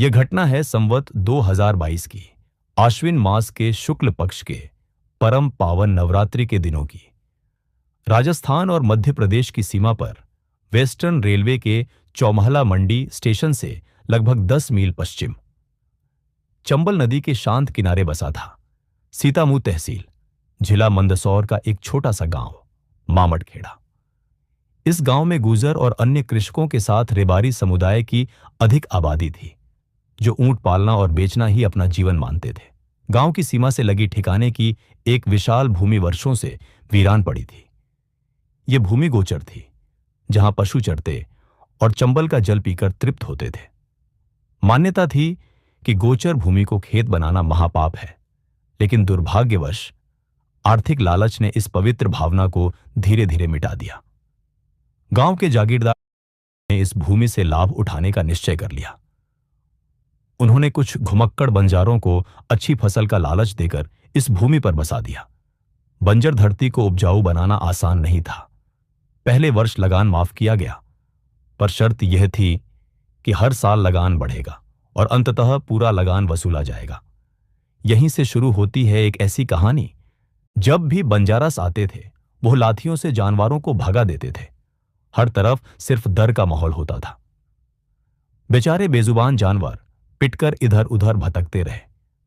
यह घटना है संवत 2022 की आश्विन मास के शुक्ल पक्ष के परम पावन नवरात्रि के दिनों की। राजस्थान और मध्य प्रदेश की सीमा पर वेस्टर्न रेलवे के चौमहला मंडी स्टेशन से लगभग 10 मील पश्चिम चंबल नदी के शांत किनारे बसा था सीतामू तहसील जिला मंदसौर का एक छोटा सा गांव मामड़खेड़ा। इस गांव में गुर्जर और अन्य कृषकों के साथ रेबारी समुदाय की अधिक आबादी थी, जो ऊंट पालना और बेचना ही अपना जीवन मानते थे। गांव की सीमा से लगी ठिकाने की एक विशाल भूमि वर्षों से वीरान पड़ी थी। ये भूमि गोचर थी, जहां पशु चरते और चंबल का जल पीकर तृप्त होते थे। मान्यता थी कि गोचर भूमि को खेत बनाना महापाप है, लेकिन दुर्भाग्यवश आर्थिक लालच ने इस पवित्र भावना को धीरे धीरे मिटा दिया। गांव के जागीरदार ने इस भूमि से लाभ उठाने का निश्चय कर लिया। उन्होंने कुछ घुमक्कड़ बंजारों को अच्छी फसल का लालच देकर इस भूमि पर बसा दिया। बंजर धरती को उपजाऊ बनाना आसान नहीं था। पहले वर्ष लगान माफ किया गया, पर शर्त यह थी कि हर साल लगान बढ़ेगा और अंततः पूरा लगान वसूला जाएगा। यहीं से शुरू होती है एक ऐसी कहानी। जब भी बंजारस आते थे, वो लाठियों से जानवरों को भगा देते थे। हर तरफ सिर्फ डर का माहौल होता था। बेचारे बेजुबान जानवर पिटकर इधर उधर भटकते रहे।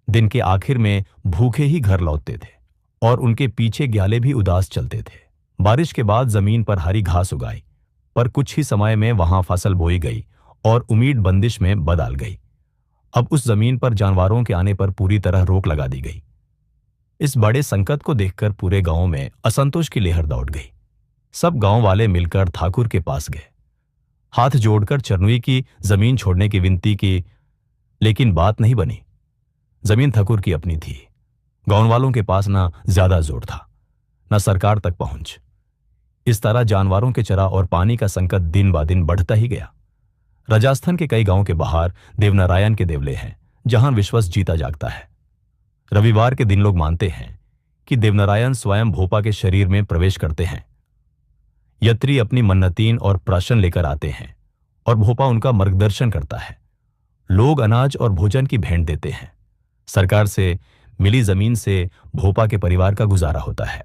दिन के आखिर में भूखे ही घर लौटते थे और उनके पीछे ग्याले भी उदास चलते थे। बारिश के बाद जमीन पर हरी घास उगाई, पर कुछ ही समय में वहां फसल बोई गई और उम्मीद बंदिश में बदल गई। अब उस जमीन पर जानवरों के आने पर पूरी तरह रोक लगा दी गई। इस बड़े संकट को देखकर पूरे गांव में असंतोष की लहर दौड़ गई। सब गांव वाले मिलकर ठाकुर के पास गए, हाथ जोड़कर चरनुई की जमीन छोड़ने की विनती की, लेकिन बात नहीं बनी। जमीन ठाकुर की अपनी थी। गांव वालों के पास ना ज्यादा जोर था, ना सरकार तक पहुंच। इस तरह जानवरों के चरा और पानी का संकट दिन ब दिन बढ़ता ही गया। राजस्थान के कई गांवों के बाहर देवनारायण के देवले हैं, जहां विश्वास जीता जागता है। रविवार के दिन लोग मानते हैं कि देवनारायण स्वयं भोपा के शरीर में प्रवेश करते हैं। यात्री अपनी मन्नतीन और प्राशन लेकर आते हैं और भोपा उनका मार्गदर्शन करता है। लोग अनाज और भोजन की भेंट देते हैं। सरकार से मिली जमीन से भोपा के परिवार का गुजारा होता है।